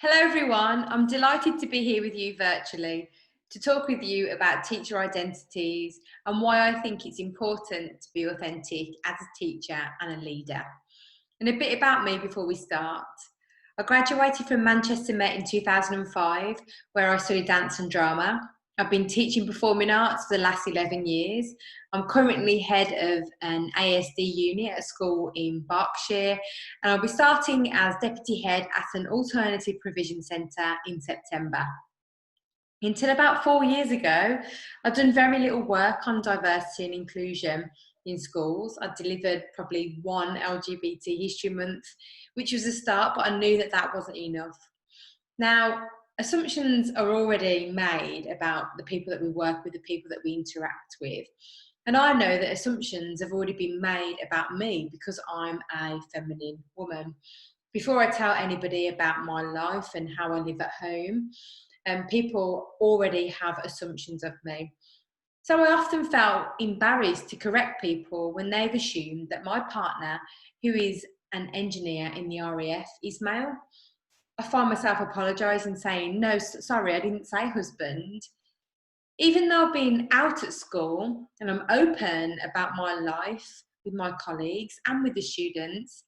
Hello everyone, I'm delighted to be here with you virtually to talk with you about teacher identities and why I think it's important to be authentic as a teacher and a leader. And a bit about me before we start. I graduated from Manchester Met in 2005, where I studied dance and drama. I've been teaching performing arts for the last 11 years. I'm currently head of an ASD unit at a school in Berkshire, and I'll be starting as deputy head at an alternative provision centre in September. Until about 4 years ago, I'd done very little work on diversity and inclusion in schools. I delivered probably one LGBT History Month, which was a start, but I knew that that wasn't enough. Now, assumptions are already made about the people that we work with, the people that we interact with. And I know that assumptions have already been made about me because I'm a feminine woman. Before I tell anybody about my life and how I live at home, people already have assumptions of me. So I often felt embarrassed to correct people when they've assumed that my partner, who is an engineer in the RAF, is male. I find myself apologising, saying, no, sorry, I didn't say husband. Even though I've been out at school and I'm open about my life with my colleagues and with the students,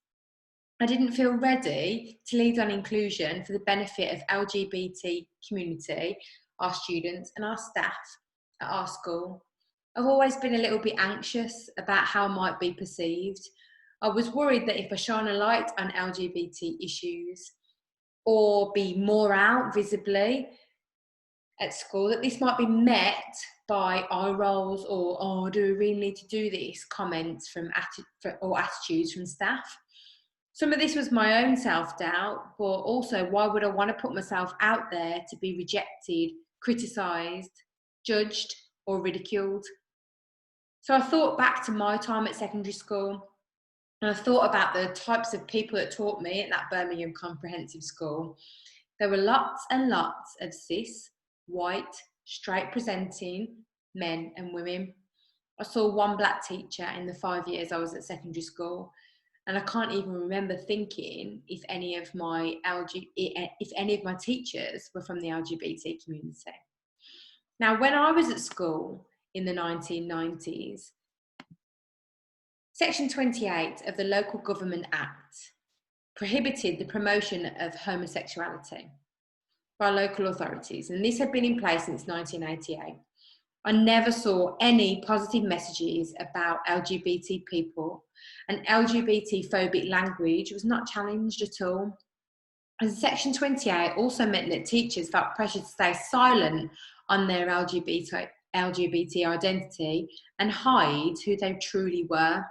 I didn't feel ready to lead on inclusion for the benefit of LGBT community, our students and our staff at our school. I've always been a little bit anxious about how I might be perceived. I was worried that if I shone a light on LGBT issues or be more out visibly at school, that this might be met by eye rolls or, oh, do we really need to do this, comments or attitudes from staff. Some of this was my own self-doubt, but also why would I want to put myself out there to be rejected, criticised, judged or ridiculed? So I thought back to my time at secondary school, and I thought about the types of people that taught me at that Birmingham Comprehensive School. There were lots and lots of cis, white, straight presenting men and women. I saw one black teacher in the 5 years I was at secondary school, and I can't even remember thinking if any of my teachers were from the LGBT community. Now, when I was at school in the 1990s, Section 28 of the Local Government Act prohibited the promotion of homosexuality by local authorities, and this had been in place since 1988. I never saw any positive messages about LGBT people, and LGBT phobic language was not challenged at all. And Section 28 also meant that teachers felt pressure to stay silent on their LGBT identity and hide who they truly were.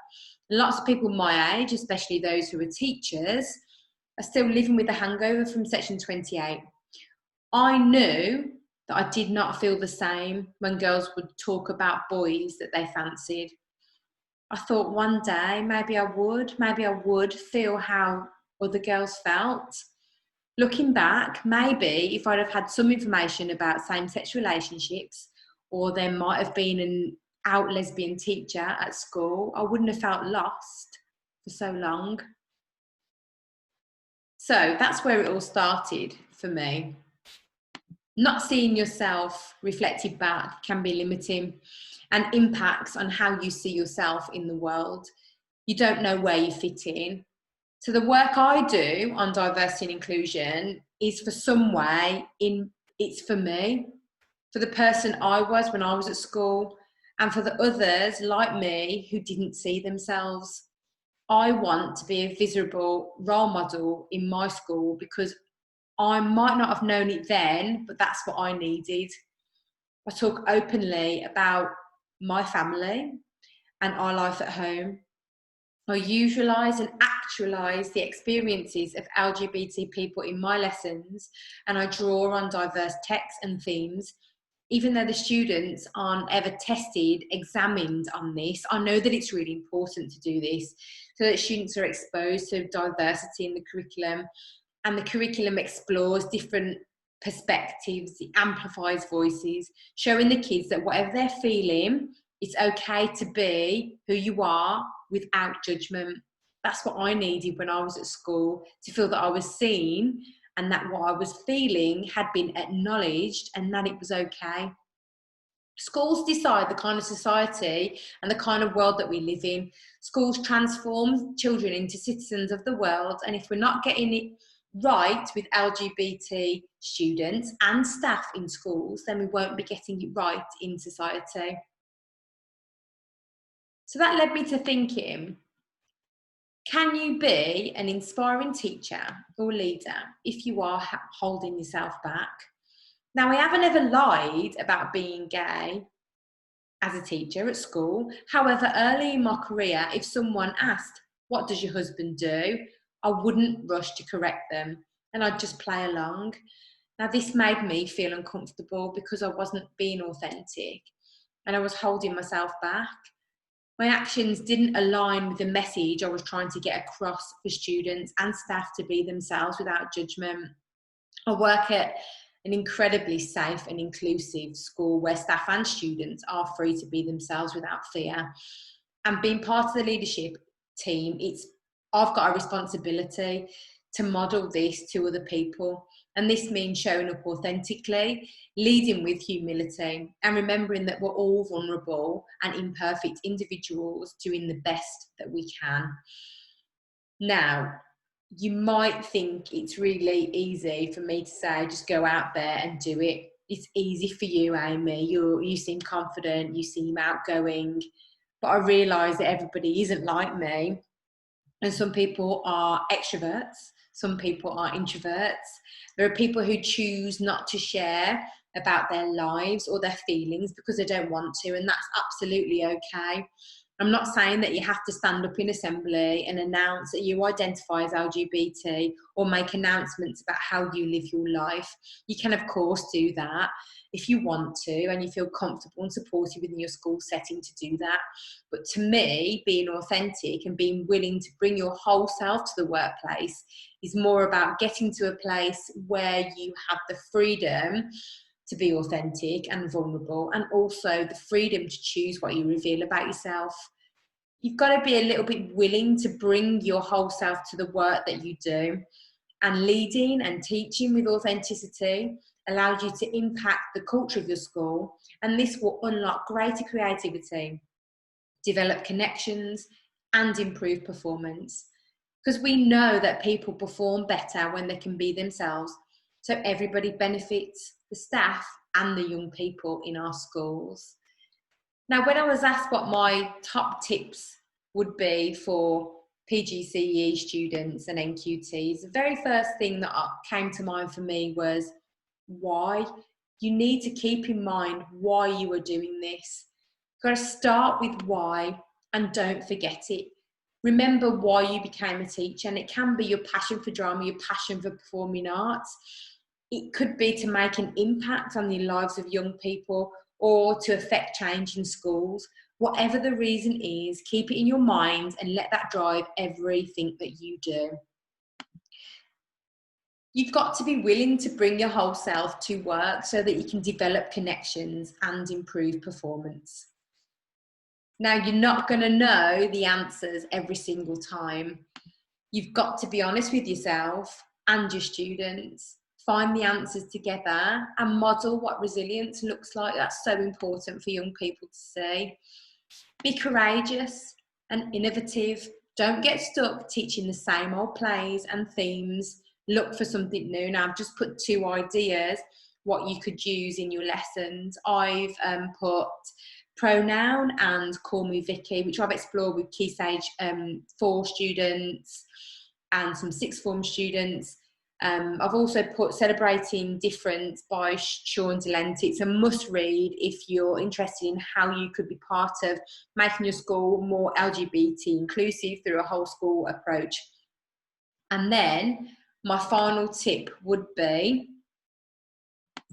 And lots of people my age, especially those who are teachers, are still living with the hangover from Section 28. I knew that I did not feel the same when girls would talk about boys that they fancied. I thought one day maybe I would feel how other girls felt. Looking back, maybe if I'd have had some information about same-sex relationships, or there might have been an out lesbian teacher at school, I wouldn't have felt lost for so long. So that's where it all started for me. Not seeing yourself reflected back can be limiting and impacts on how you see yourself in the world. You don't know where you fit in. So the work I do on diversity and inclusion is for some way it's for me, for the person I was when I was at school, and for the others like me who didn't see themselves. I want to be a visible role model in my school because I might not have known it then, but that's what I needed. I talk openly about my family and our life at home. I usualise and actualise the experiences of LGBT people in my lessons, and I draw on diverse texts and themes. Even though the students aren't ever tested, examined on this, I know that it's really important to do this so that students are exposed to diversity in the curriculum, and the curriculum explores different perspectives, it amplifies voices, showing the kids that whatever they're feeling, it's okay to be who you are without judgment. That's what I needed when I was at school, to feel that I was seen and that what I was feeling had been acknowledged and that it was okay. Schools decide the kind of society and the kind of world that we live in. Schools transform children into citizens of the world, and if we're not getting it right with LGBT students and staff in schools, then we won't be getting it right in society. So that led me to thinking, can you be an inspiring teacher or leader if you are holding yourself back? Now, I haven't ever lied about being gay as a teacher at school. However, early in my career, if someone asked, "What does your husband do?" I wouldn't rush to correct them and I'd just play along. Now, this made me feel uncomfortable because I wasn't being authentic and I was holding myself back. My actions didn't align with the message I was trying to get across for students and staff to be themselves without judgment. I work at an incredibly safe and inclusive school where staff and students are free to be themselves without fear. And being part of the leadership team, I've got a responsibility to model this to other people. And this means showing up authentically, leading with humility, and remembering that we're all vulnerable and imperfect individuals doing the best that we can. Now, you might think it's really easy for me to say, just go out there and do it. It's easy for you, Amy. You seem confident, you seem outgoing. But I realise that everybody isn't like me. And some people are extroverts, some people are introverts. There are people who choose not to share about their lives or their feelings because they don't want to, and that's absolutely okay. I'm not saying that you have to stand up in assembly and announce that you identify as LGBT or make announcements about how you live your life. You can, of course, do that if you want to and you feel comfortable and supported within your school setting to do that. But to me, being authentic and being willing to bring your whole self to the workplace is more about getting to a place where you have the freedom to be authentic and vulnerable, and also the freedom to choose what you reveal about yourself. You've got to be a little bit willing to bring your whole self to the work that you do. And leading and teaching with authenticity allows you to impact the culture of your school, and this will unlock greater creativity, develop connections, and improve performance. Because we know that people perform better when they can be themselves, so everybody benefits, the staff and the young people in our schools. Now, when I was asked what my top tips would be for PGCE students and NQTs, the very first thing that came to mind for me was why. You need to keep in mind why you are doing this. You've got to start with why and don't forget it. Remember why you became a teacher, and it can be your passion for drama, your passion for performing arts. It could be to make an impact on the lives of young people or to affect change in schools. Whatever the reason is, keep it in your mind and let that drive everything that you do. You've got to be willing to bring your whole self to work so that you can develop connections and improve performance. Now, you're not going to know the answers every single time. You've got to be honest with yourself and your students. Find the answers together and model what resilience looks like. That's so important for young people to see. Be courageous and innovative. Don't get stuck teaching the same old plays and themes. Look for something new. Now, I've just put 2 ideas what you could use in your lessons. I've put pronoun and call me Vicky, which I've explored with Key Stage 4 students and some 6th form students. I've also put Celebrating Difference by Sean Delente. It's a must read if you're interested in how you could be part of making your school more LGBT inclusive through a whole school approach. And then my final tip would be,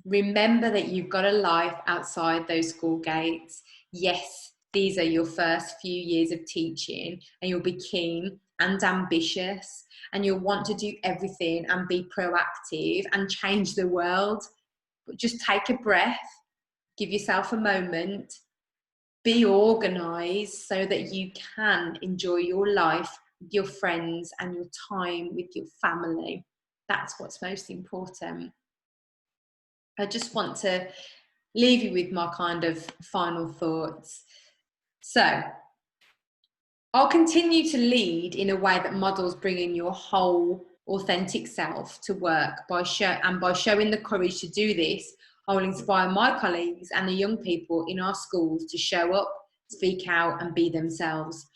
remember that you've got a life outside those school gates. Yes, these are your first few years of teaching and you'll be keen and ambitious and you'll want to do everything and be proactive and change the world. But just take a breath, give yourself a moment, be organised so that you can enjoy your life with your friends and your time with your family. That's what's most important. I just want to leave you with my kind of final thoughts. So, I'll continue to lead in a way that models bringing your whole authentic self to work by showing the courage to do this. I will inspire my colleagues and the young people in our schools to show up, speak out and be themselves.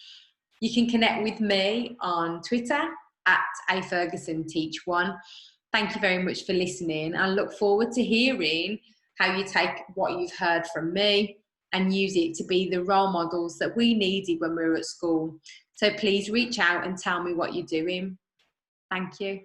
You can connect with me on Twitter at @afergusonteach1. Thank you very much for listening. I look forward to hearing how you take what you've heard from me and use it to be the role models that we needed when we were at school. So please reach out and tell me what you're doing. Thank you.